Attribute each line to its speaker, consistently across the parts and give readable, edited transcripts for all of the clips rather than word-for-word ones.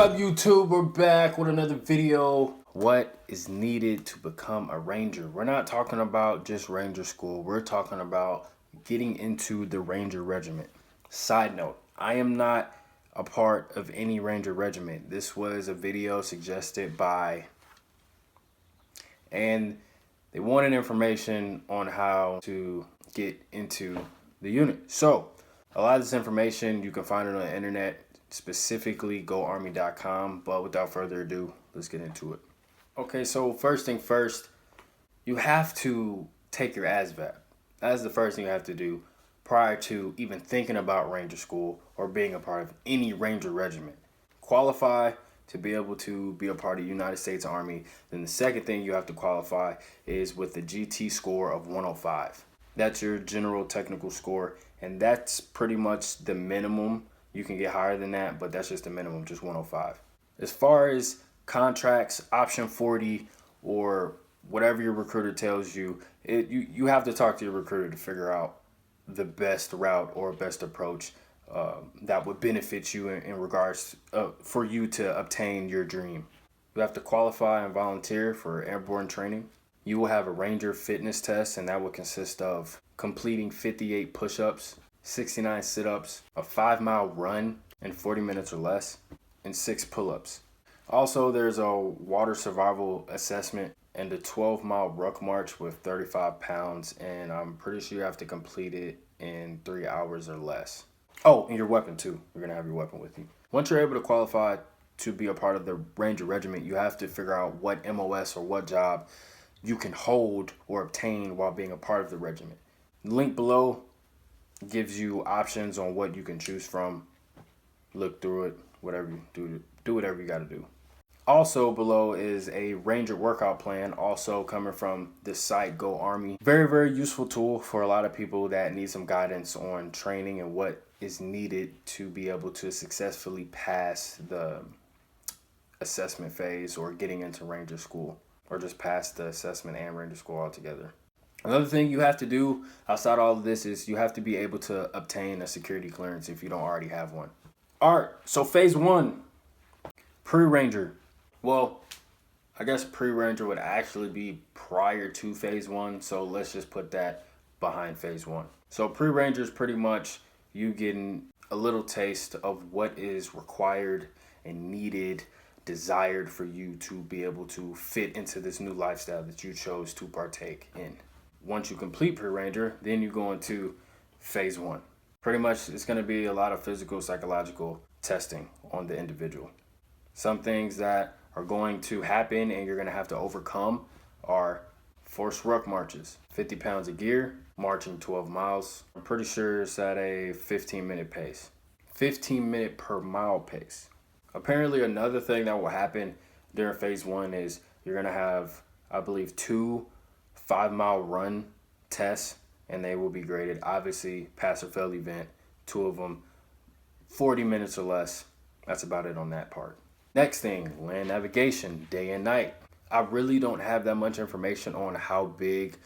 Speaker 1: up, YouTube? We're back with another video. What is needed to become a Ranger? We're not talking about just Ranger school. We're talking about getting into the Ranger Regiment. Side note, I am not a part of any Ranger Regiment. This was a video suggested by, and they wanted information on how to get into the unit. So a lot of this information, you can find it on the internet, specifically goarmy.com. But without further ado, let's get into it. Okay, so first thing first, you have to take your ASVAB. That's the first thing you have to do prior to even thinking about Ranger school or being a part of any Ranger regiment. Qualify to be able to be a part of the United States Army. Then the second thing you have to qualify is with the GT score of 105. That's your general technical score, and that's pretty much the minimum. You can get higher than that, but that's just the minimum, just 105. As far as contracts, option 40, or whatever your recruiter tells you, you have to talk to your recruiter to figure out the best route or best approach that would benefit you in regards for you to obtain your dream. You have to qualify and volunteer for airborne training. You will have a Ranger fitness test, and that will consist of completing 58 push-ups, 69 sit-ups, a 5-mile run in 40 minutes or less, and 6 pull-ups. Also, there's a water survival assessment and a 12-mile ruck march with 35 pounds, and I'm pretty sure you have to complete it in 3 hours or less. Oh, and your weapon too. You're gonna have your weapon with you. Once you're able to qualify to be a part of the Ranger Regiment, you have to figure out what MOS or what job you can hold or obtain while being a part of the regiment. The link below gives you options on what you can choose from. Look through it, whatever you do whatever you got to do. Also below is a Ranger workout plan, also coming from the site Go Army. Very, very useful tool for a lot of people that need some guidance on training and what is needed to be able to successfully pass the assessment phase or getting into Ranger school, or just pass the assessment and Ranger school altogether. Another thing you have to do outside all of this is you have to be able to obtain a security clearance if you don't already have one. All right, so phase 1, pre-Ranger. Well, I guess pre-Ranger would actually be prior to phase 1, so let's just put that behind phase 1. So pre-Ranger is pretty much you getting a little taste of what is required and needed, desired for you to be able to fit into this new lifestyle that you chose to partake in. Once you complete pre-Ranger, then you go into phase 1. Pretty much it's going to be a lot of physical, psychological testing on the individual. Some things that are going to happen and you're going to have to overcome are forced ruck marches, 50 pounds of gear, marching 12 miles. I'm pretty sure it's at a 15-minute pace, 15-minute per mile pace. Apparently another thing that will happen during phase 1 is you're going to have, I believe, 2 5-mile run tests, and they will be graded. Obviously, pass or fail event, 2 of them, 40 minutes or less. That's about it on that part. Next thing, land navigation, day and night. I really don't have that much information on how big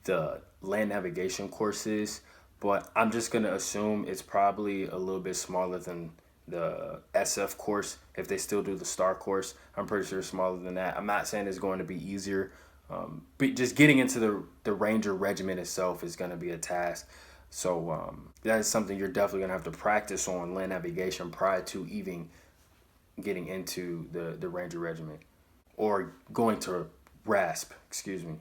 Speaker 1: the land navigation course is, but I'm just going to assume it's probably a little bit smaller than the SF course. If they still do the STAR course, I'm pretty sure it's smaller than that. I'm not saying it's going to be easier. But just getting into the Ranger Regiment itself is going to be a task. So that is something you're definitely going to have to practice on, land navigation, prior to even getting into the Ranger Regiment or going to RASP, excuse me.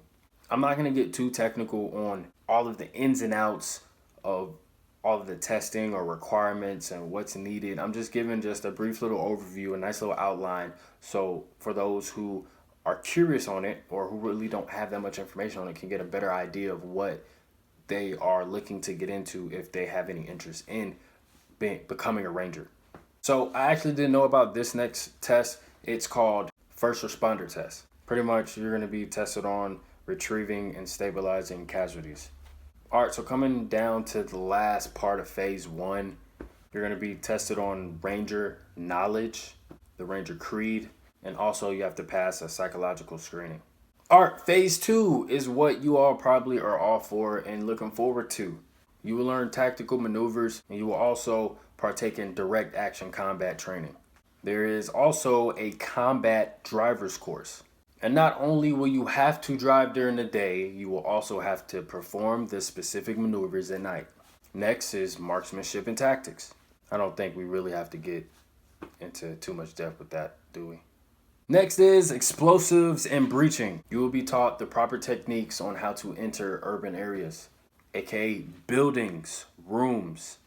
Speaker 1: I'm not going to get too technical on all of the ins and outs of all of the testing or requirements and what's needed. I'm just giving just a brief little overview, a nice little outline. So for those who are curious on it or who really don't have that much information on it can get a better idea of what they are looking to get into if they have any interest in becoming a Ranger. So I actually didn't know about this next test. It's called First Responder Test. Pretty much you're going to be tested on retrieving and stabilizing casualties. All right, so coming down to the last part of phase 1, you're going to be tested on Ranger knowledge, the Ranger creed, and also you have to pass a psychological screening. All right, phase 2 is what you all probably are all for and looking forward to. You will learn tactical maneuvers, and you will also partake in direct action combat training. There is also a combat driver's course. And not only will you have to drive during the day, you will also have to perform the specific maneuvers at night. Next is marksmanship and tactics. I don't think we really have to get into too much depth with that, do we? Next is explosives and breaching. You will be taught the proper techniques on how to enter urban areas, aka buildings, rooms.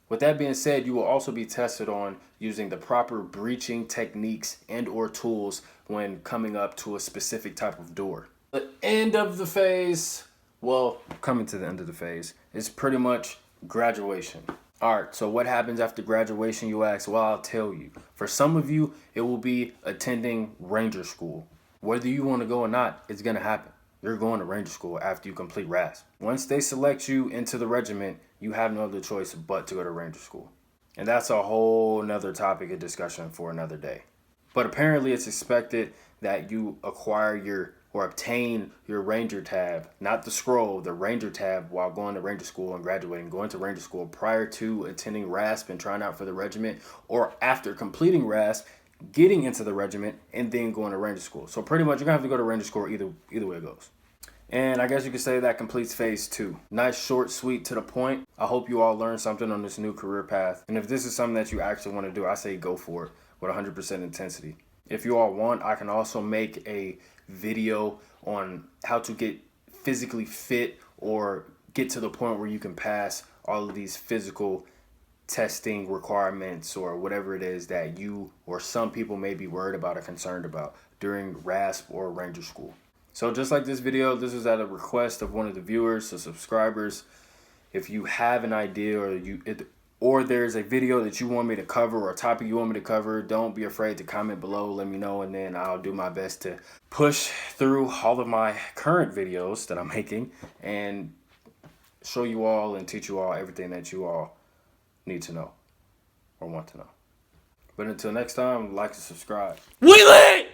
Speaker 1: With that being said, you will also be tested on using the proper breaching techniques and or tools when coming up to a specific type of door. The end of the phase, well, coming to the end of the phase, is pretty much graduation. All right, so what happens after graduation, you ask? Well, I'll tell you. For some of you, it will be attending Ranger School. Whether you want to go or not, it's going to happen. You're going to Ranger School after you complete RASP. Once they select you into the regiment, you have no other choice but to go to Ranger School. And that's a whole nother topic of discussion for another day. But apparently it's expected that you acquire or obtain your Ranger tab, not the scroll, the Ranger tab while going to Ranger School and graduating, going to Ranger School prior to attending RASP and trying out for the regiment, or after completing RASP, getting into the regiment, and then going to Ranger School. So pretty much you're going to have to go to Ranger School either way it goes. And I guess you could say that completes phase 2. Nice, short, sweet, to the point. I hope you all learned something on this new career path. And if this is something that you actually want to do, I say go for it with 100% intensity. If you all want, I can also make a video on how to get physically fit or get to the point where you can pass all of these physical testing requirements or whatever it is that you or some people may be worried about or concerned about during RASP or Ranger School. So just like this video, this was at a request of one of the viewers, so subscribers. If you have an idea or there's a video that you want me to cover or a topic you want me to cover, don't be afraid to comment below. Let me know, and then I'll do my best to push through all of my current videos that I'm making and show you all and teach you all everything that you all need to know or want to know. But until next time, like and subscribe. We lit!